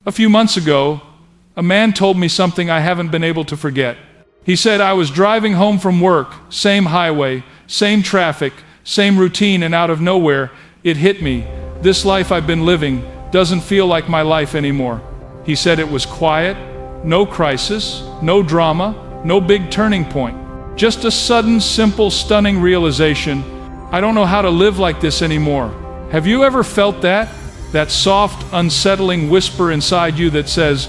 A few months ago, a man told me something I haven't been able to forget. He said, I was driving home from work, same highway, same traffic, same routine, and out of nowhere, it hit me. This life I've been living doesn't feel like my life anymore. He said it was quiet, no crisis, no drama, no big turning point. Just a sudden, simple, stunning realization. I don't know how to live like this anymore. Have you ever felt that? That soft, unsettling whisper inside you that says,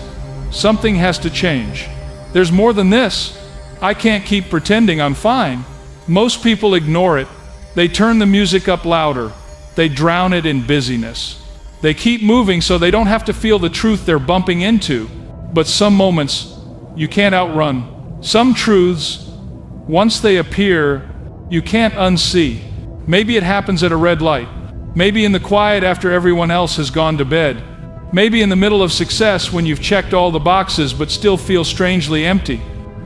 something has to change. There's more than this. I can't keep pretending I'm fine. Most people ignore it. They turn the music up louder. They drown it in busyness. They keep moving so they don't have to feel the truth they're bumping into. But some moments you can't outrun. Some truths, once they appear, you can't unsee. Maybe it happens at a red light. Maybe in the quiet after everyone else has gone to bed. Maybe in the middle of success when you've checked all the boxes but still feel strangely empty.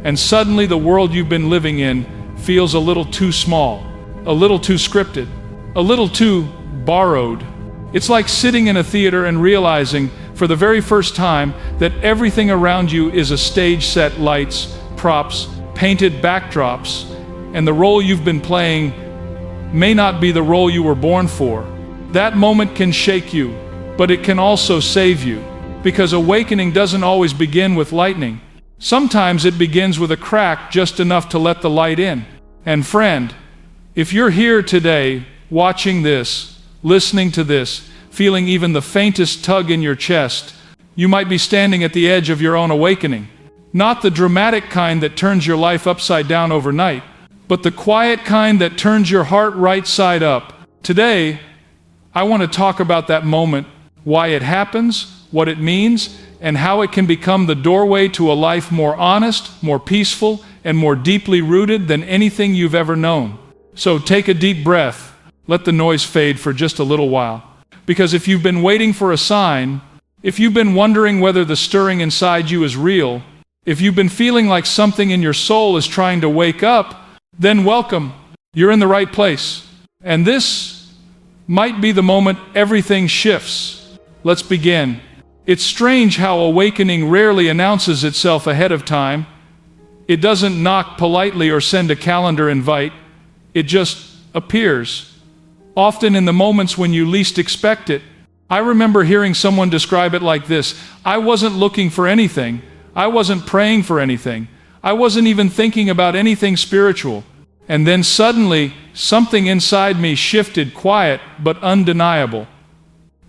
And suddenly the world you've been living in feels a little too small, a little too scripted, a little too borrowed. It's like sitting in a theater and realizing for the very first time that everything around you is a stage set, lights, props, painted backdrops, and the role you've been playing may not be the role you were born for. That moment can shake you, but it can also save you, because awakening doesn't always begin with lightning. Sometimes it begins with a crack just enough to let the light in. And friend, if you're here today, watching this, listening to this, feeling even the faintest tug in your chest, you might be standing at the edge of your own awakening. Not the dramatic kind that turns your life upside down overnight, but the quiet kind that turns your heart right side up. Today, I want to talk about that moment, why it happens, what it means, and how it can become the doorway to a life more honest, more peaceful, and more deeply rooted than anything you've ever known. So take a deep breath. Let the noise fade for just a little while. Because if you've been waiting for a sign, if you've been wondering whether the stirring inside you is real, if you've been feeling like something in your soul is trying to wake up, then welcome. You're in the right place. And this might be the moment everything shifts. Let's begin. It's strange how awakening rarely announces itself ahead of time. It doesn't knock politely or send a calendar invite. It just appears, often in the moments when you least expect it. I remember hearing someone describe it like this: I wasn't looking for anything. I wasn't praying for anything. I wasn't even thinking about anything spiritual. And then suddenly, something inside me shifted, quiet but undeniable.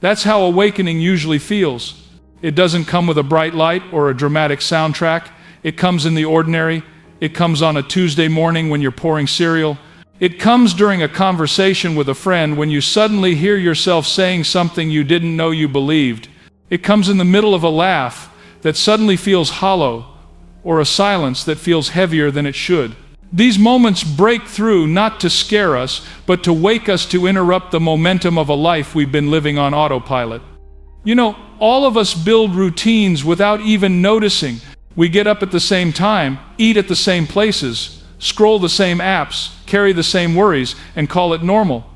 That's how awakening usually feels. It doesn't come with a bright light or a dramatic soundtrack. It comes in the ordinary. It comes on a Tuesday morning when you're pouring cereal. It comes during a conversation with a friend when you suddenly hear yourself saying something you didn't know you believed. It comes in the middle of a laugh that suddenly feels hollow, or a silence that feels heavier than it should. These moments break through not to scare us, but to wake us, to interrupt the momentum of a life we've been living on autopilot. You know, all of us build routines without even noticing. We get up at the same time, eat at the same places, scroll the same apps, carry the same worries, and call it normal.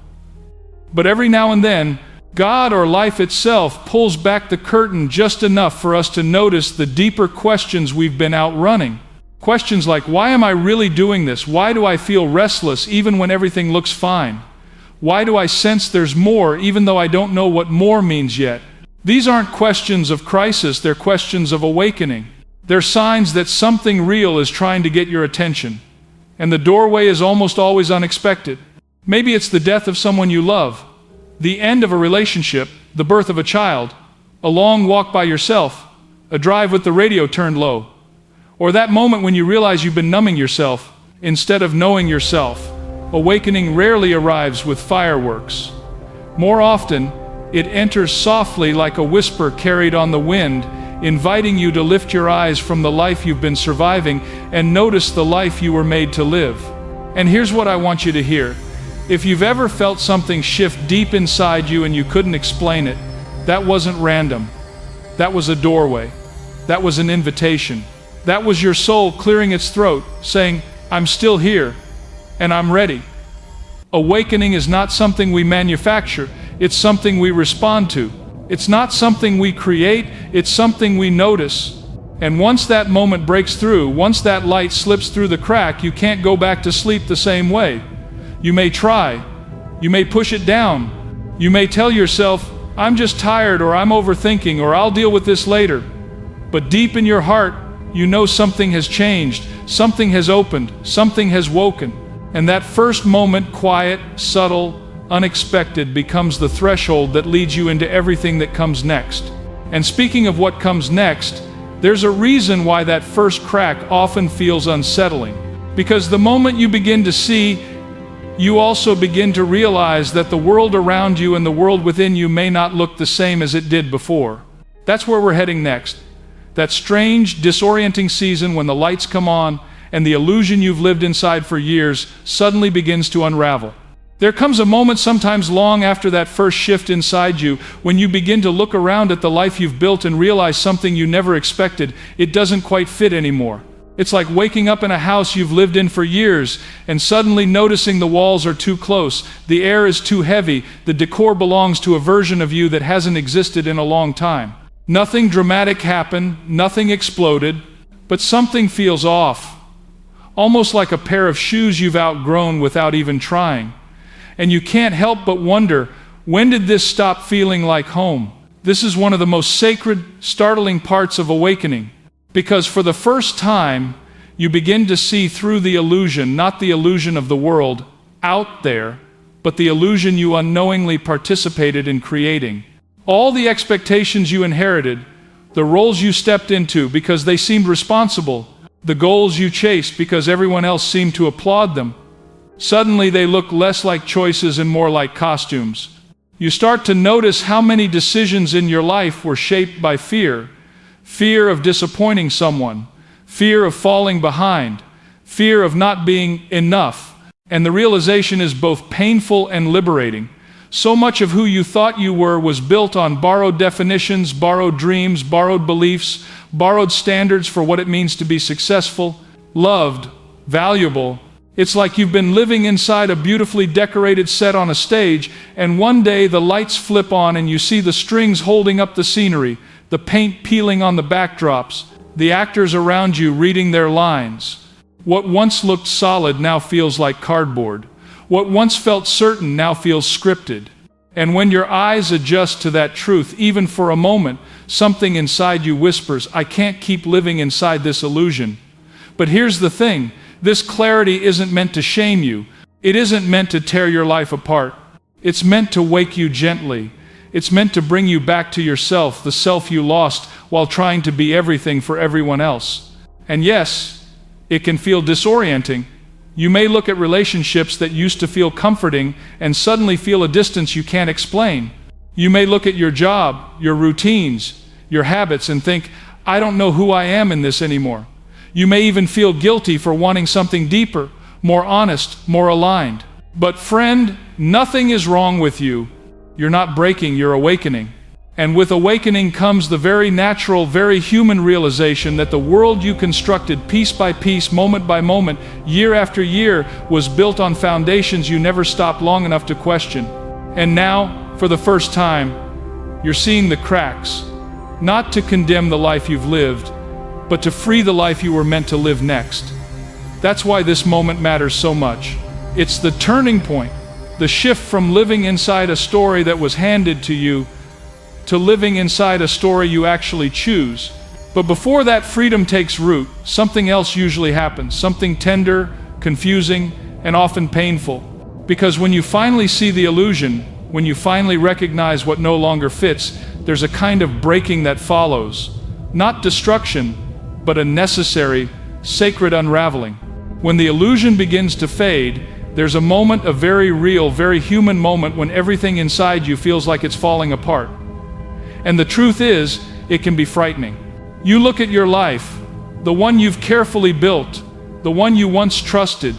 But every now and then, God or life itself pulls back the curtain just enough for us to notice the deeper questions we've been outrunning. Questions like, why am I really doing this? Why do I feel restless even when everything looks fine? Why do I sense there's more even though I don't know what more means yet? These aren't questions of crisis, they're questions of awakening. They're signs that something real is trying to get your attention. And the doorway is almost always unexpected. Maybe it's the death of someone you love, the end of a relationship, the birth of a child, a long walk by yourself, a drive with the radio turned low, or that moment when you realize you've been numbing yourself instead of knowing yourself. Awakening rarely arrives with fireworks. More often, it enters softly like a whisper carried on the wind, inviting you to lift your eyes from the life you've been surviving and notice the life you were made to live. And here's what I want you to hear. If you've ever felt something shift deep inside you and you couldn't explain it, that wasn't random. That was a doorway. That was an invitation. That was your soul clearing its throat, saying, I'm still here, and I'm ready. Awakening is not something we manufacture, it's something we respond to. It's not something we create, it's something we notice. And once that moment breaks through, once that light slips through the crack, you can't go back to sleep the same way. You may try, you may push it down, you may tell yourself, I'm just tired, or I'm overthinking, or I'll deal with this later. But deep in your heart, you know something has changed, something has opened, something has woken. And that first moment, quiet, subtle, unexpected, becomes the threshold that leads you into everything that comes next. And speaking of what comes next, there's a reason why that first crack often feels unsettling. Because the moment you begin to see, you also begin to realize that the world around you and the world within you may not look the same as it did before. That's where we're heading next. That strange, disorienting season when the lights come on and the illusion you've lived inside for years suddenly begins to unravel. There comes a moment, sometimes long after that first shift inside you, when you begin to look around at the life you've built and realize something you never expected. It doesn't quite fit anymore. It's like waking up in a house you've lived in for years and suddenly noticing the walls are too close, the air is too heavy, the decor belongs to a version of you that hasn't existed in a long time. Nothing dramatic happened, nothing exploded, but something feels off. Almost like a pair of shoes you've outgrown without even trying. And you can't help but wonder, when did this stop feeling like home? This is one of the most sacred, startling parts of awakening. Because for the first time, you begin to see through the illusion, not the illusion of the world out there, but the illusion you unknowingly participated in creating. All the expectations you inherited, the roles you stepped into because they seemed responsible, the goals you chased because everyone else seemed to applaud them, suddenly they look less like choices and more like costumes. You start to notice how many decisions in your life were shaped by fear. Fear of disappointing someone, fear of falling behind, fear of not being enough. And the realization is both painful and liberating. So much of who you thought you were was built on borrowed definitions, borrowed dreams, borrowed beliefs, borrowed standards for what it means to be successful, loved, valuable. It's like you've been living inside a beautifully decorated set on a stage, and one day the lights flip on and you see the strings holding up the scenery, the paint peeling on the backdrops, the actors around you reading their lines. What once looked solid now feels like cardboard. What once felt certain now feels scripted. And when your eyes adjust to that truth, even for a moment, something inside you whispers, I can't keep living inside this illusion. But here's the thing. This clarity isn't meant to shame you. It isn't meant to tear your life apart. It's meant to wake you gently. It's meant to bring you back to yourself, the self you lost while trying to be everything for everyone else. And yes, it can feel disorienting. You may look at relationships that used to feel comforting and suddenly feel a distance you can't explain. You may look at your job, your routines, your habits and think, I don't know who I am in this anymore. You may even feel guilty for wanting something deeper, more honest, more aligned. But friend, nothing is wrong with you. You're not breaking, you're awakening. And with awakening comes the very natural, very human realization that the world you constructed piece by piece, moment by moment, year after year, was built on foundations you never stopped long enough to question. And now, for the first time, you're seeing the cracks, not to condemn the life you've lived, but to free the life you were meant to live next. That's why this moment matters so much. It's the turning point, the shift from living inside a story that was handed to you to living inside a story you actually choose. But before that freedom takes root, something else usually happens, something tender, confusing, and often painful. Because when you finally see the illusion, when you finally recognize what no longer fits, there's a kind of breaking that follows. Not destruction, but a necessary, sacred unraveling. When the illusion begins to fade, there's a moment, a very real, very human moment when everything inside you feels like it's falling apart. And the truth is, it can be frightening. You look at your life, the one you've carefully built, the one you once trusted,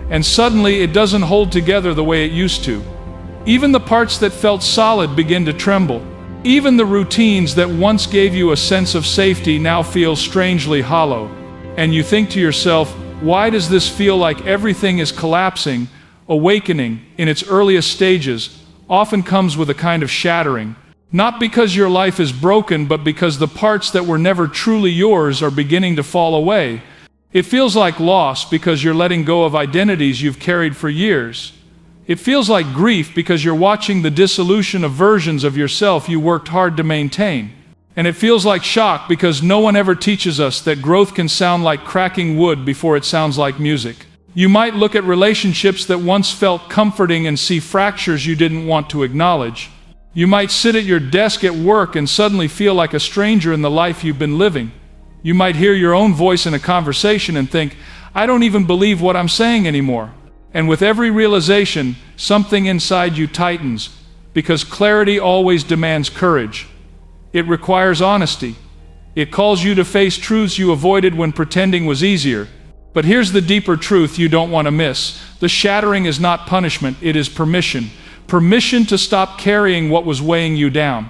and suddenly it doesn't hold together the way it used to. Even the parts that felt solid begin to tremble. Even the routines that once gave you a sense of safety now feel strangely hollow. And you think to yourself, why does this feel like everything is collapsing? Awakening, in its earliest stages, often comes with a kind of shattering. Not because your life is broken, but because the parts that were never truly yours are beginning to fall away. It feels like loss because you're letting go of identities you've carried for years. It feels like grief because you're watching the dissolution of versions of yourself you worked hard to maintain. And it feels like shock because no one ever teaches us that growth can sound like cracking wood before it sounds like music. You might look at relationships that once felt comforting and see fractures you didn't want to acknowledge. You might sit at your desk at work and suddenly feel like a stranger in the life you've been living. You might hear your own voice in a conversation and think, I don't even believe what I'm saying anymore. And with every realization, something inside you tightens, because clarity always demands courage. It requires honesty. It calls you to face truths you avoided when pretending was easier. But here's the deeper truth you don't want to miss. The shattering is not punishment, it is permission. Permission to stop carrying what was weighing you down.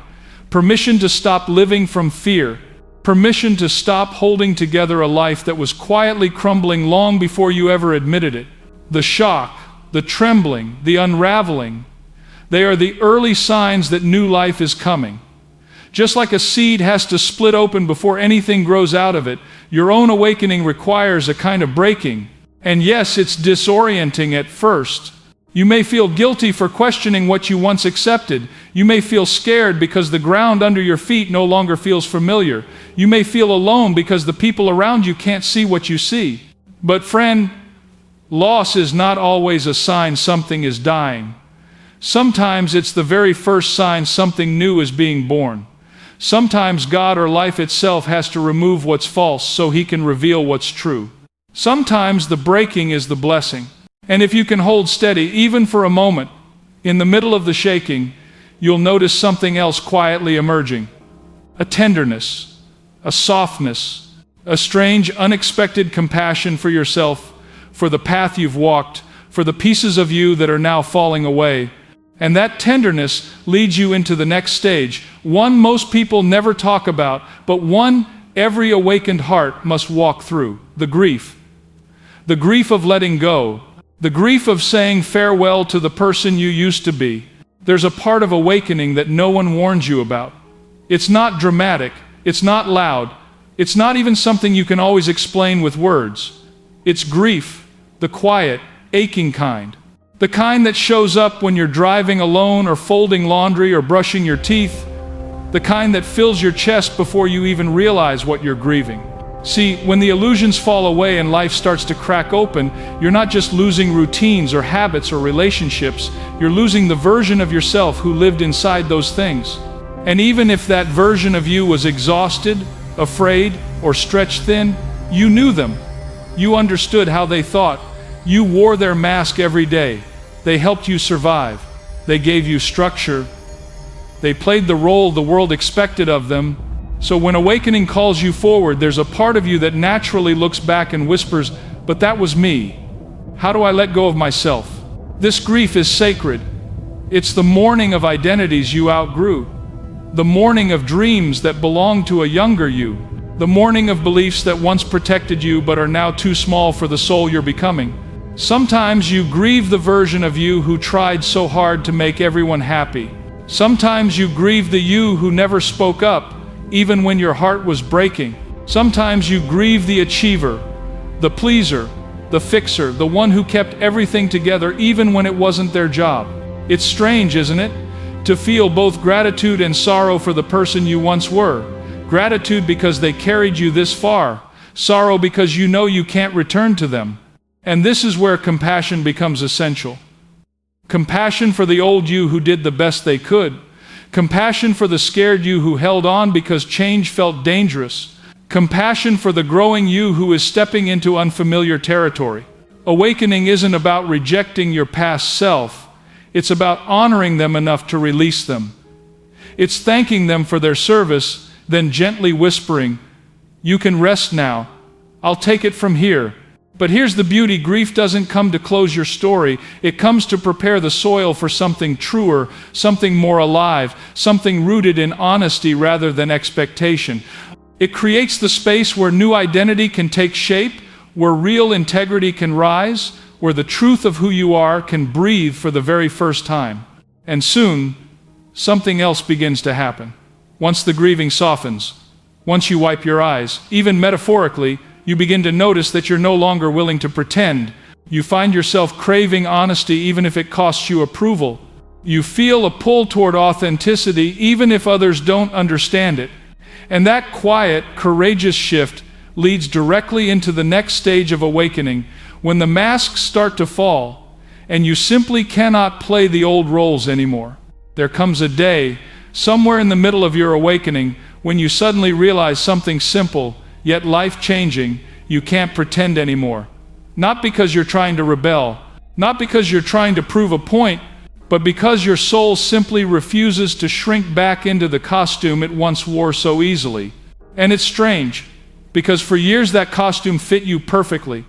Permission to stop living from fear. Permission to stop holding together a life that was quietly crumbling long before you ever admitted it. The shock, the trembling, the unraveling, they are the early signs that new life is coming. Just like a seed has to split open before anything grows out of it, your own awakening requires a kind of breaking. And yes, it's disorienting at first. You may feel guilty for questioning what you once accepted. You may feel scared because the ground under your feet no longer feels familiar. You may feel alone because the people around you can't see what you see. But friend, loss is not always a sign something is dying. Sometimes it's the very first sign something new is being born. Sometimes God or life itself has to remove what's false so He can reveal what's true. Sometimes the breaking is the blessing. And if you can hold steady, even for a moment, in the middle of the shaking, you'll notice something else quietly emerging. A tenderness, a softness, a strange, unexpected compassion for yourself, for the path you've walked, for the pieces of you that are now falling away. And that tenderness leads you into the next stage, one most people never talk about, but one every awakened heart must walk through: the grief. The grief of letting go. The grief of saying farewell to the person you used to be. There's a part of awakening that no one warns you about. It's not dramatic, it's not loud, it's not even something you can always explain with words. It's grief, the quiet, aching kind. The kind that shows up when you're driving alone or folding laundry or brushing your teeth. The kind that fills your chest before you even realize what you're grieving. See, when the illusions fall away and life starts to crack open, you're not just losing routines or habits or relationships, you're losing the version of yourself who lived inside those things. And even if that version of you was exhausted, afraid, or stretched thin, you knew them. You understood how they thought. You wore their mask every day. They helped you survive. They gave you structure. They played the role the world expected of them. So when awakening calls you forward, there's a part of you that naturally looks back and whispers, "But that was me. How do I let go of myself?" This grief is sacred. It's the mourning of identities you outgrew, the mourning of dreams that belonged to a younger you, the mourning of beliefs that once protected you but are now too small for the soul you're becoming. Sometimes you grieve the version of you who tried so hard to make everyone happy. Sometimes you grieve the you who never spoke up, even when your heart was breaking. Sometimes you grieve the achiever, the pleaser, the fixer, the one who kept everything together even when it wasn't their job. It's strange, isn't it, to feel both gratitude and sorrow for the person you once were. Gratitude because they carried you this far, sorrow because you know you can't return to them. And this is where compassion becomes essential. Compassion for the old you who did the best they could. Compassion for the scared you who held on because change felt dangerous. Compassion for the growing you who is stepping into unfamiliar territory. Awakening isn't about rejecting your past self. It's about honoring them enough to release them. It's thanking them for their service, then gently whispering, "You can rest now. I'll take it from here." But here's the beauty: grief doesn't come to close your story. It comes to prepare the soil for something truer, something more alive, something rooted in honesty rather than expectation. It creates the space where new identity can take shape, where real integrity can rise, where the truth of who you are can breathe for the very first time. And soon, something else begins to happen. Once the grieving softens, once you wipe your eyes, even metaphorically, you begin to notice that you're no longer willing to pretend. You find yourself craving honesty even if it costs you approval. You feel a pull toward authenticity even if others don't understand it. And that quiet, courageous shift leads directly into the next stage of awakening, when the masks start to fall and you simply cannot play the old roles anymore. There comes a day, somewhere in the middle of your awakening, when you suddenly realize something simple, yet life-changing: you can't pretend anymore. Not because you're trying to rebel, not because you're trying to prove a point, but because your soul simply refuses to shrink back into the costume it once wore so easily. And it's strange, because for years that costume fit you perfectly.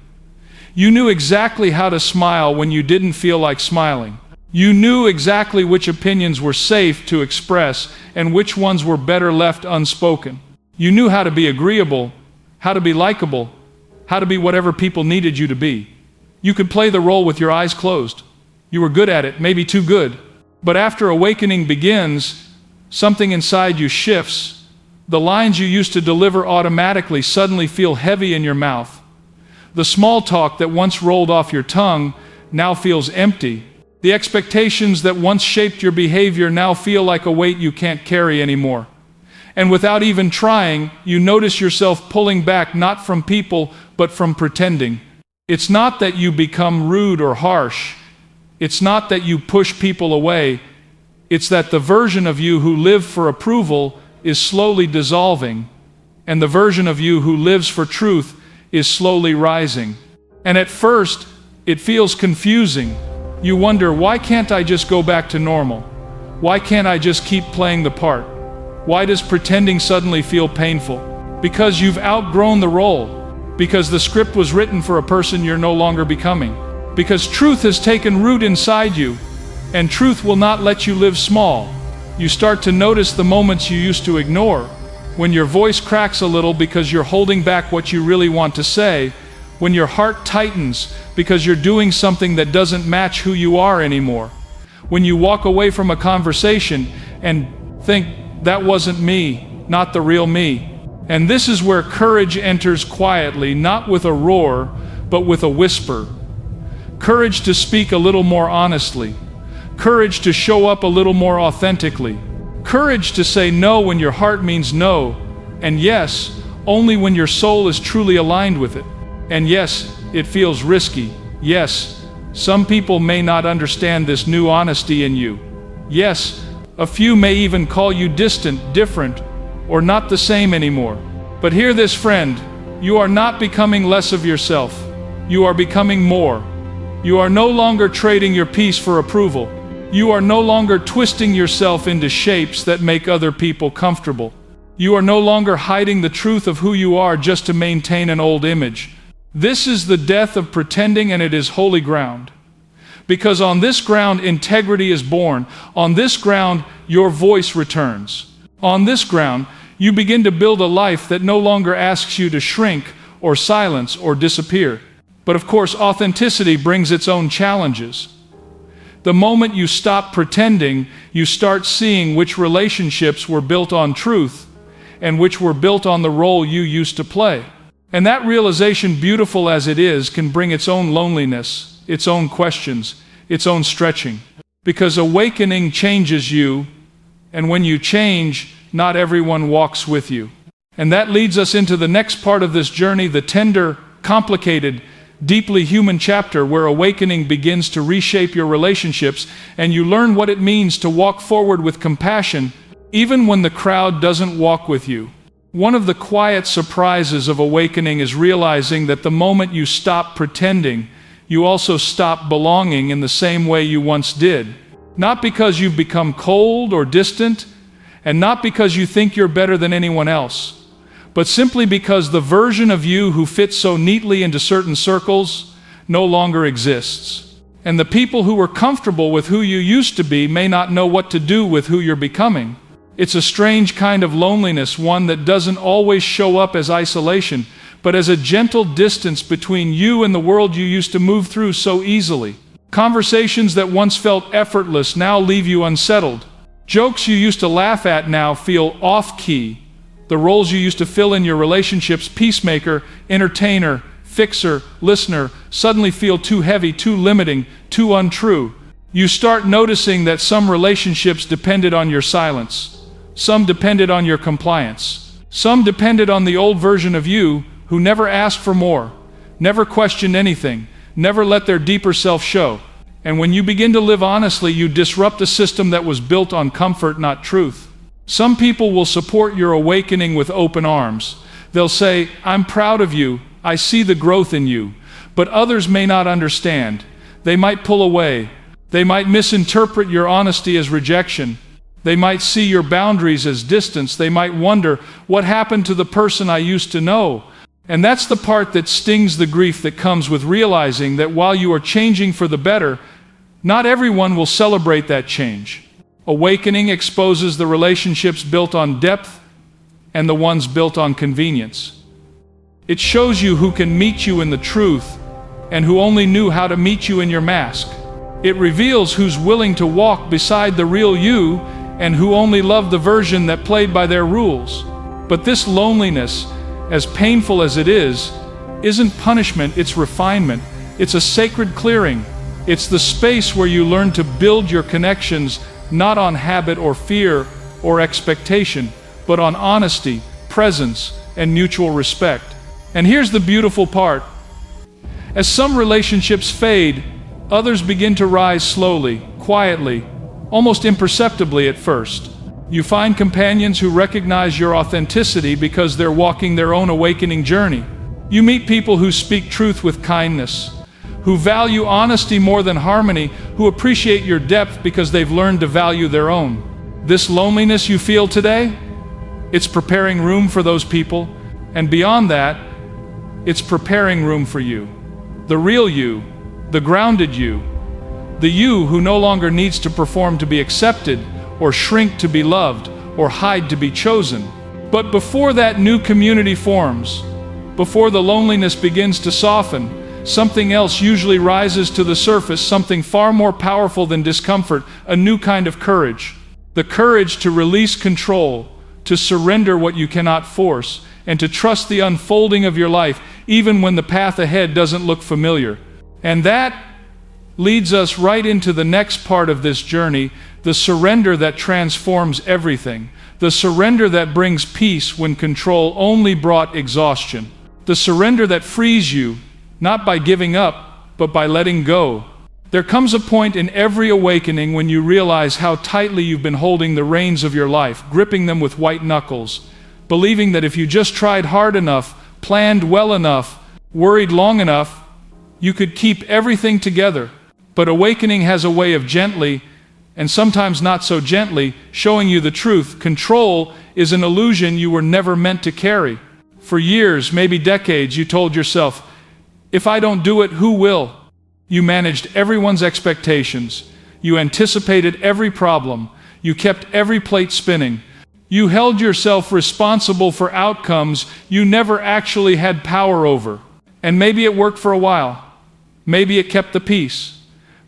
You knew exactly how to smile when you didn't feel like smiling. You knew exactly which opinions were safe to express and which ones were better left unspoken. You knew how to be agreeable, how to be likable, how to be whatever people needed you to be. You could play the role with your eyes closed. You were good at it, maybe too good. But after awakening begins, something inside you shifts. The lines you used to deliver automatically suddenly feel heavy in your mouth. The small talk that once rolled off your tongue now feels empty. The expectations that once shaped your behavior now feel like a weight you can't carry anymore. And without even trying, you notice yourself pulling back, not from people, but from pretending. It's not that you become rude or harsh. It's not that you push people away. It's that the version of you who lived for approval is slowly dissolving, and the version of you who lives for truth is slowly rising. And at first, it feels confusing. You wonder, why can't I just go back to normal? Why can't I just keep playing the part? Why does pretending suddenly feel painful? Because you've outgrown the role. Because the script was written for a person you're no longer becoming. Because truth has taken root inside you, and truth will not let you live small. You start to notice the moments you used to ignore, when your voice cracks a little because you're holding back what you really want to say, when your heart tightens because you're doing something that doesn't match who you are anymore, when you walk away from a conversation and think, that wasn't me, not the real me. And this is where courage enters quietly, not with a roar, but with a whisper. Courage to speak a little more honestly. Courage to show up a little more authentically. Courage to say no when your heart means no, and yes, only when your soul is truly aligned with it. And yes, it feels risky. Yes, some people may not understand this new honesty in you. Yes, a few may even call you distant, different, or not the same anymore. But hear this, friend, you are not becoming less of yourself. You are becoming more. You are no longer trading your peace for approval. You are no longer twisting yourself into shapes that make other people comfortable. You are no longer hiding the truth of who you are just to maintain an old image. This is the death of pretending, and it is holy ground. Because on this ground, integrity is born. On this ground, your voice returns. On this ground, you begin to build a life that no longer asks you to shrink or silence or disappear. But of course, authenticity brings its own challenges. The moment you stop pretending, you start seeing which relationships were built on truth and which were built on the role you used to play. And that realization, beautiful as it is, can bring its own loneliness, its own questions, its own stretching. Because awakening changes you, and when you change, not everyone walks with you. And that leads us into the next part of this journey, the tender, complicated, deeply human chapter where awakening begins to reshape your relationships, and you learn what it means to walk forward with compassion, even when the crowd doesn't walk with you. One of the quiet surprises of awakening is realizing that the moment you stop pretending, you also stop belonging in the same way you once did. Not because you've become cold or distant, and not because you think you're better than anyone else, but simply because the version of you who fits so neatly into certain circles no longer exists. And the people who were comfortable with who you used to be may not know what to do with who you're becoming. It's a strange kind of loneliness, one that doesn't always show up as isolation, but as a gentle distance between you and the world you used to move through so easily. Conversations that once felt effortless now leave you unsettled. Jokes you used to laugh at now feel off-key. The roles you used to fill in your relationships, peacemaker, entertainer, fixer, listener, suddenly feel too heavy, too limiting, too untrue. You start noticing that some relationships depended on your silence. Some depended on your compliance. Some depended on the old version of you who never asked for more, never questioned anything, never let their deeper self show. And when you begin to live honestly, you disrupt a system that was built on comfort, not truth. Some people will support your awakening with open arms. They'll say, "I'm proud of you, I see the growth in you." But others may not understand. They might pull away. They might misinterpret your honesty as rejection. They might see your boundaries as distance. They might wonder, what happened to the person I used to know? And that's the part that stings the grief that comes with realizing that while you are changing for the better, not everyone will celebrate that change. Awakening exposes the relationships built on depth and the ones built on convenience. It shows you who can meet you in the truth and who only knew how to meet you in your mask. It reveals who's willing to walk beside the real you and who only loved the version that played by their rules. But this loneliness, as painful as it is, isn't punishment, it's refinement. It's a sacred clearing. It's the space where you learn to build your connections not on habit or fear or expectation, but on honesty, presence, and mutual respect. And here's the beautiful part. As some relationships fade, others begin to rise slowly, quietly, almost imperceptibly at first. You find companions who recognize your authenticity because they're walking their own awakening journey. You meet people who speak truth with kindness, who value honesty more than harmony, who appreciate your depth because they've learned to value their own. This loneliness you feel today, it's preparing room for those people, and beyond that, it's preparing room for you. The real you, the grounded you, the you who no longer needs to perform to be accepted, or shrink to be loved, or hide to be chosen. But before that new community forms, before the loneliness begins to soften, something else usually rises to the surface, something far more powerful than discomfort, a new kind of courage. The courage to release control, to surrender what you cannot force, and to trust the unfolding of your life, even when the path ahead doesn't look familiar. And that leads us right into the next part of this journey, the surrender that transforms everything, the surrender that brings peace when control only brought exhaustion, the surrender that frees you, not by giving up, but by letting go. There comes a point in every awakening when you realize how tightly you've been holding the reins of your life, gripping them with white knuckles, believing that if you just tried hard enough, planned well enough, worried long enough, you could keep everything together. But awakening has a way of gently, and sometimes not so gently, showing you the truth. Control is an illusion you were never meant to carry. For years, maybe decades, you told yourself, if I don't do it, who will? You managed everyone's expectations. You anticipated every problem. You kept every plate spinning. You held yourself responsible for outcomes you never actually had power over. And maybe it worked for a while. Maybe it kept the peace.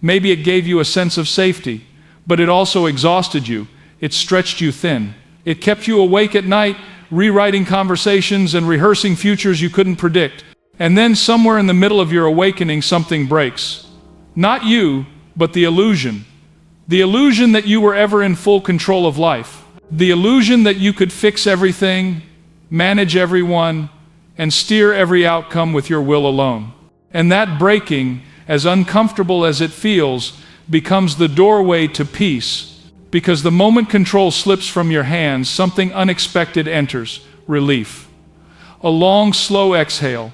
Maybe it gave you a sense of safety. But it also exhausted you. It stretched you thin. It kept you awake at night, rewriting conversations and rehearsing futures you couldn't predict. And then somewhere in the middle of your awakening, something breaks. Not you, but the illusion. The illusion that you were ever in full control of life. The illusion that you could fix everything, manage everyone, and steer every outcome with your will alone. And that breaking, as uncomfortable as it feels, becomes the doorway to peace. Because the moment control slips from your hands, something unexpected enters: relief. A long, slow exhale.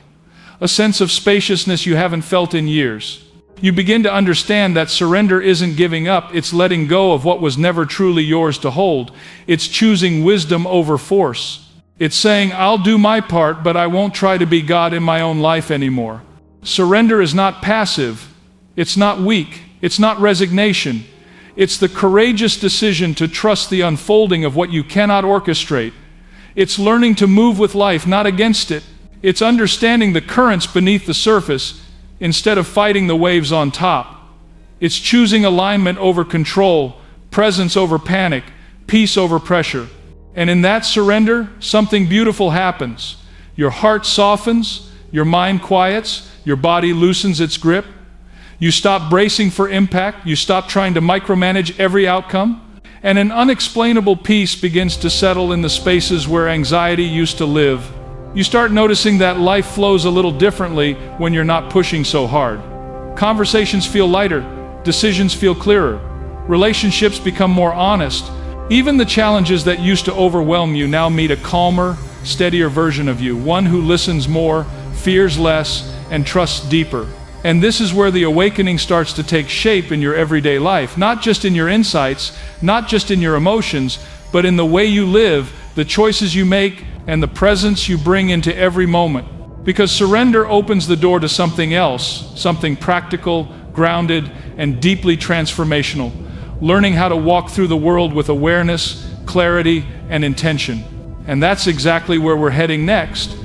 A sense of spaciousness you haven't felt in years. You begin to understand that surrender isn't giving up, it's letting go of what was never truly yours to hold. It's choosing wisdom over force. It's saying, I'll do my part, but I won't try to be God in my own life anymore. Surrender is not passive. It's not weak. It's not resignation. It's the courageous decision to trust the unfolding of what you cannot orchestrate. It's learning to move with life, not against it. It's understanding the currents beneath the surface instead of fighting the waves on top. It's choosing alignment over control, presence over panic, peace over pressure. And in that surrender, something beautiful happens. Your heart softens, your mind quiets, your body loosens its grip. You stop bracing for impact, you stop trying to micromanage every outcome, and an unexplainable peace begins to settle in the spaces where anxiety used to live. You start noticing that life flows a little differently when you're not pushing so hard. Conversations feel lighter, decisions feel clearer, relationships become more honest. Even the challenges that used to overwhelm you now meet a calmer, steadier version of you, one who listens more, fears less, and trusts deeper. And this is where the awakening starts to take shape in your everyday life, not just in your insights, not just in your emotions, but in the way you live, the choices you make, and the presence you bring into every moment. Because surrender opens the door to something else, something practical, grounded, and deeply transformational. Learning how to walk through the world with awareness, clarity, and intention. And that's exactly where we're heading next.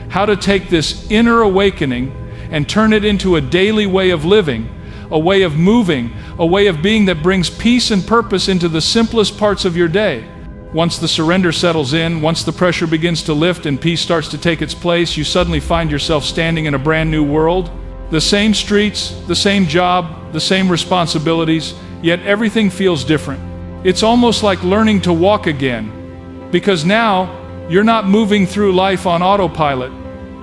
How to take this inner awakening and turn it into a daily way of living, a way of moving, a way of being that brings peace and purpose into the simplest parts of your day. Once the surrender settles in, once the pressure begins to lift and peace starts to take its place, you suddenly find yourself standing in a brand new world. The same streets, the same job, the same responsibilities, yet everything feels different. It's almost like learning to walk again, because now you're not moving through life on autopilot.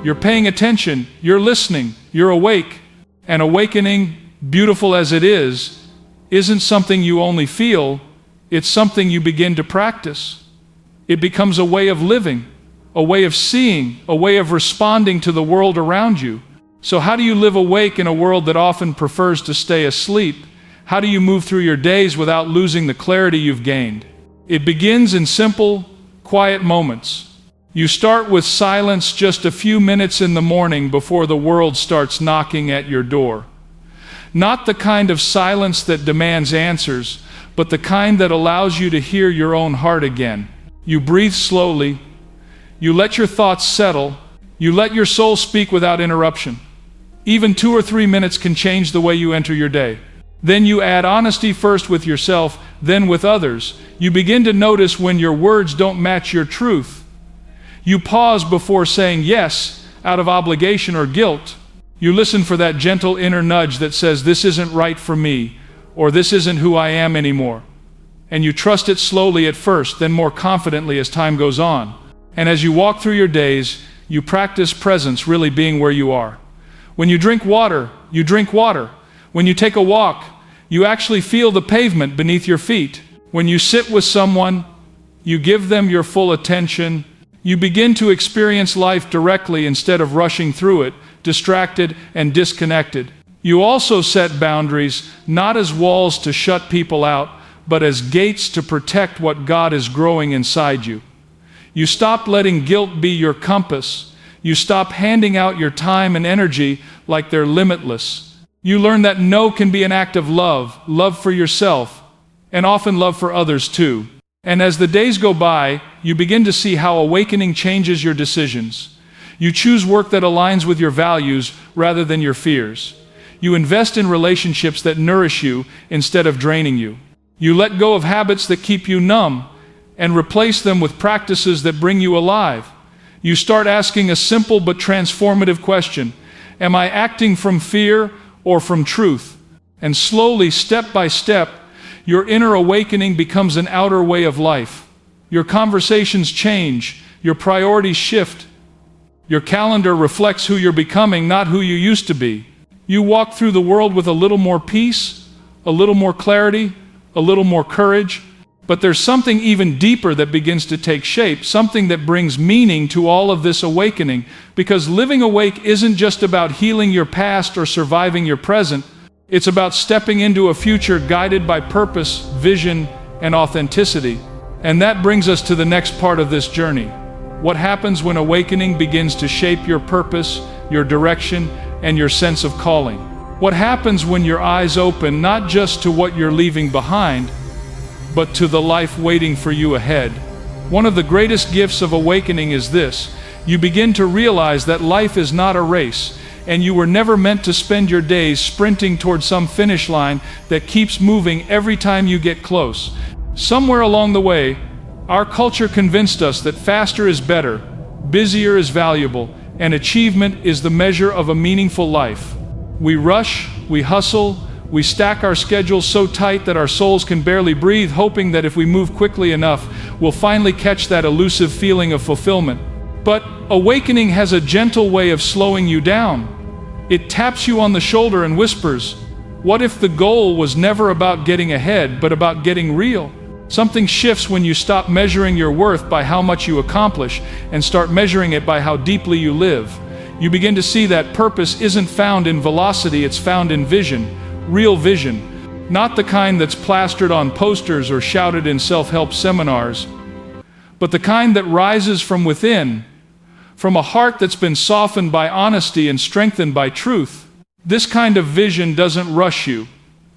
You're paying attention, you're listening, you're awake. And awakening, beautiful as it is, isn't something you only feel, it's something you begin to practice. It becomes a way of living, a way of seeing, a way of responding to the world around you. So how do you live awake in a world that often prefers to stay asleep? How do you move through your days without losing the clarity you've gained? It begins in simple, quiet moments. You start with silence just a few minutes in the morning before the world starts knocking at your door. Not the kind of silence that demands answers, but the kind that allows you to hear your own heart again. You breathe slowly, you let your thoughts settle, you let your soul speak without interruption. Even 2 or 3 minutes can change the way you enter your day. Then you add honesty first with yourself, then with others. You begin to notice when your words don't match your truth. You pause before saying yes out of obligation or guilt. You listen for that gentle inner nudge that says, this isn't right for me, or this isn't who I am anymore. And you trust it slowly at first, then more confidently as time goes on. And as you walk through your days, you practice presence, really being where you are. When you drink water, you drink water. When you take a walk, you actually feel the pavement beneath your feet. When you sit with someone, you give them your full attention. You begin to experience life directly instead of rushing through it, distracted and disconnected. You also set boundaries, not as walls to shut people out, but as gates to protect what God is growing inside you. You stop letting guilt be your compass. You stop handing out your time and energy like they're limitless. You learn that no can be an act of love, love for yourself, and often love for others too. And as the days go by, you begin to see how awakening changes your decisions. You choose work that aligns with your values rather than your fears. You invest in relationships that nourish you instead of draining you. You let go of habits that keep you numb and replace them with practices that bring you alive. You start asking a simple but transformative question: am I acting from fear or from truth? And slowly, step by step, your inner awakening becomes an outer way of life. Your conversations change, your priorities shift. Your calendar reflects who you're becoming, not who you used to be. You walk through the world with a little more peace, a little more clarity, a little more courage. But there's something even deeper that begins to take shape, something that brings meaning to all of this awakening. Because living awake isn't just about healing your past or surviving your present. It's about stepping into a future guided by purpose, vision, and authenticity. And that brings us to the next part of this journey. What happens when awakening begins to shape your purpose, your direction, and your sense of calling? What happens when your eyes open not just to what you're leaving behind, but to the life waiting for you ahead? One of the greatest gifts of awakening is this: you begin to realize that life is not a race, and you were never meant to spend your days sprinting toward some finish line that keeps moving every time you get close. Somewhere along the way, our culture convinced us that faster is better, busier is valuable, and achievement is the measure of a meaningful life. We rush, we hustle, we stack our schedules so tight that our souls can barely breathe, hoping that if we move quickly enough, we'll finally catch that elusive feeling of fulfillment. But awakening has a gentle way of slowing you down. It taps you on the shoulder and whispers, "What if the goal was never about getting ahead, but about getting real?" Something shifts when you stop measuring your worth by how much you accomplish and start measuring it by how deeply you live. You begin to see that purpose isn't found in velocity, it's found in vision, real vision. Not the kind that's plastered on posters or shouted in self-help seminars, but the kind that rises from within, from a heart that's been softened by honesty and strengthened by truth. This kind of vision doesn't rush you.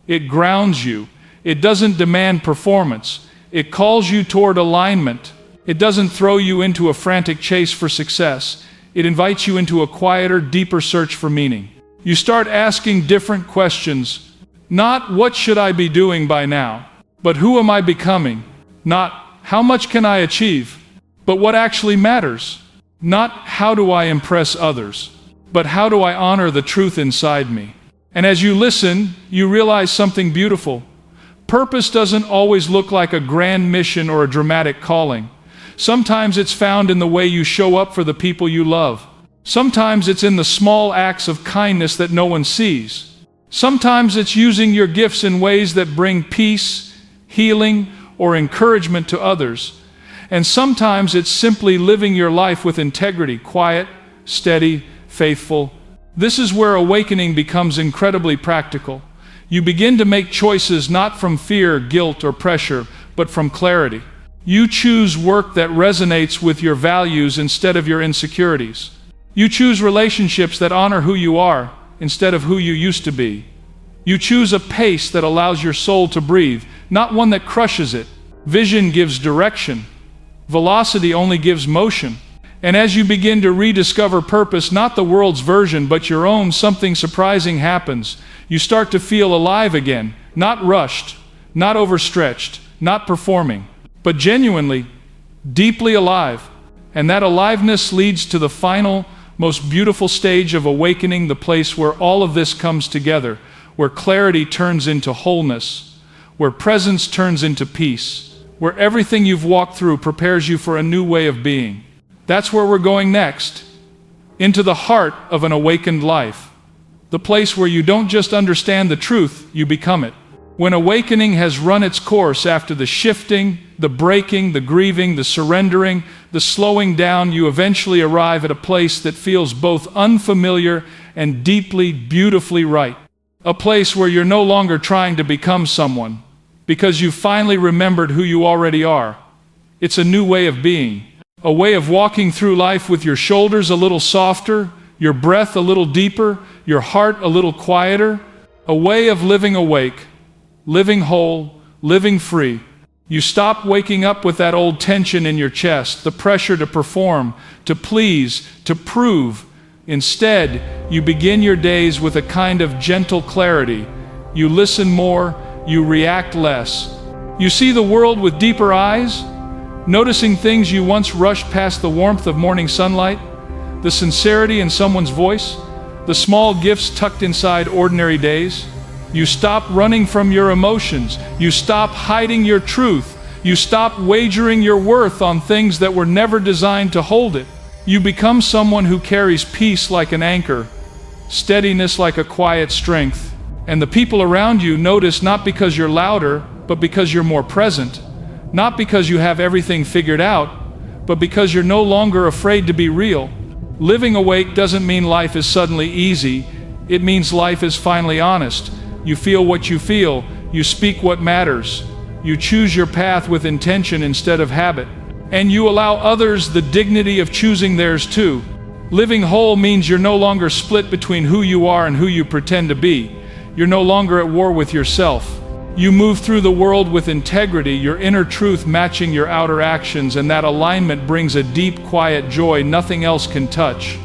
It grounds you. It doesn't demand performance. It calls you toward alignment. It doesn't throw you into a frantic chase for success. It invites you into a quieter, deeper search for meaning. You start asking different questions. Not what should I be doing by now, but who am I becoming? Not how much can I achieve, but what actually matters. Not how do I impress others, but how do I honor the truth inside me. And as you listen, you realize something beautiful. Purpose doesn't always look like a grand mission or a dramatic calling. Sometimes it's found in the way you show up for the people you love. Sometimes it's in the small acts of kindness that no one sees. Sometimes it's using your gifts in ways that bring peace, healing, or encouragement to others. And sometimes it's simply living your life with integrity, quiet, steady, faithful. This is where awakening becomes incredibly practical. You begin to make choices not from fear, guilt, or pressure, but from clarity. You choose work that resonates with your values instead of your insecurities. You choose relationships that honor who you are instead of who you used to be. You choose a pace that allows your soul to breathe, not one that crushes it. Vision gives direction. Velocity only gives motion. And as you begin to rediscover purpose, not the world's version, but your own, something surprising happens. You start to feel alive again, not rushed, not overstretched, not performing, but genuinely, deeply alive. And that aliveness leads to the final, most beautiful stage of awakening, the place where all of this comes together, where clarity turns into wholeness, where presence turns into peace, where everything you've walked through prepares you for a new way of being. That's where we're going next, into the heart of an awakened life. The place where you don't just understand the truth, you become it. When awakening has run its course after the shifting, the breaking, the grieving, the surrendering, the slowing down, you eventually arrive at a place that feels both unfamiliar and deeply, beautifully right. A place where you're no longer trying to become someone, because you've finally remembered who you already are. It's a new way of being, a way of walking through life with your shoulders a little softer, your breath a little deeper, your heart a little quieter, a way of living awake, living whole, living free. You stop waking up with that old tension in your chest, the pressure to perform, to please, to prove. Instead, you begin your days with a kind of gentle clarity. You listen more, you react less. You see the world with deeper eyes, noticing things you once rushed past, the warmth of morning sunlight, the sincerity in someone's voice, the small gifts tucked inside ordinary days. You stop running from your emotions. You stop hiding your truth. You stop wagering your worth on things that were never designed to hold it. You become someone who carries peace like an anchor, steadiness like a quiet strength. And the people around you notice, not because you're louder, but because you're more present. Not because you have everything figured out, but because you're no longer afraid to be real. Living awake doesn't mean life is suddenly easy. It means life is finally honest. You feel what you feel. You speak what matters. You choose your path with intention instead of habit. And you allow others the dignity of choosing theirs too. Living whole means you're no longer split between who you are and who you pretend to be. You're no longer at war with yourself. You move through the world with integrity, your inner truth matching your outer actions, and that alignment brings a deep, quiet joy nothing else can touch.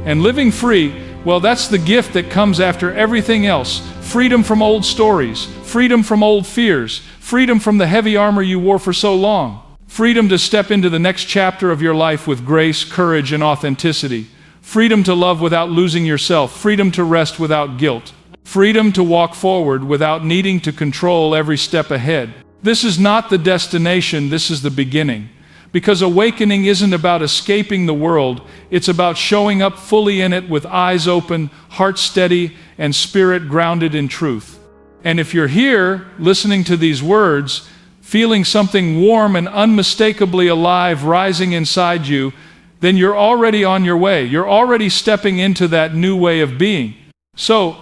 And living free Well, that's the gift that comes after everything else. Freedom from old stories, freedom from old fears, freedom from the heavy armor you wore for so long, freedom to step into the next chapter of your life with grace, courage, and authenticity, freedom to love without losing yourself, freedom to rest without guilt, freedom to walk forward without needing to control every step ahead. This is not the destination, this is the beginning. Because awakening isn't about escaping the world, it's about showing up fully in it with eyes open, heart steady, and spirit grounded in truth. And if you're here, listening to these words, feeling something warm and unmistakably alive rising inside you, then you're already on your way. You're already stepping into that new way of being. So,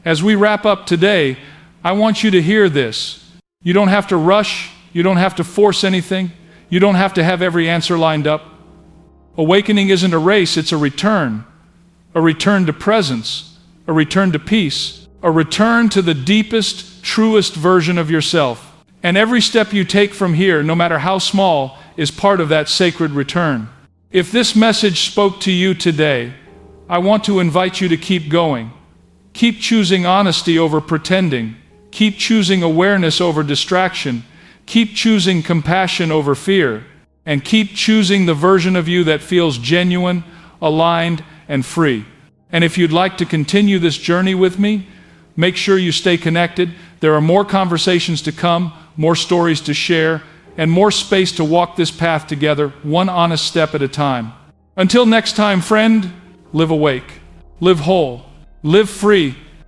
as we wrap up today, I want you to hear this. You don't have to rush, you don't have to force anything. You don't have to have every answer lined up. Awakening isn't a race, it's a return to presence, a return to peace, a return to the deepest, truest version of yourself. And every step you take from here, no matter how small, is part of that sacred return. If this message spoke to you today, I want to invite you to keep going. Keep choosing honesty over pretending. Keep choosing awareness over distraction. Keep choosing compassion over fear, and keep choosing the version of you that feels genuine, aligned, and free. And if you'd like to continue this journey with me, make sure you stay connected. There are more conversations to come, more stories to share, and more space to walk this path together, one honest step at a time. Until next time, friend, live awake, live whole, live free,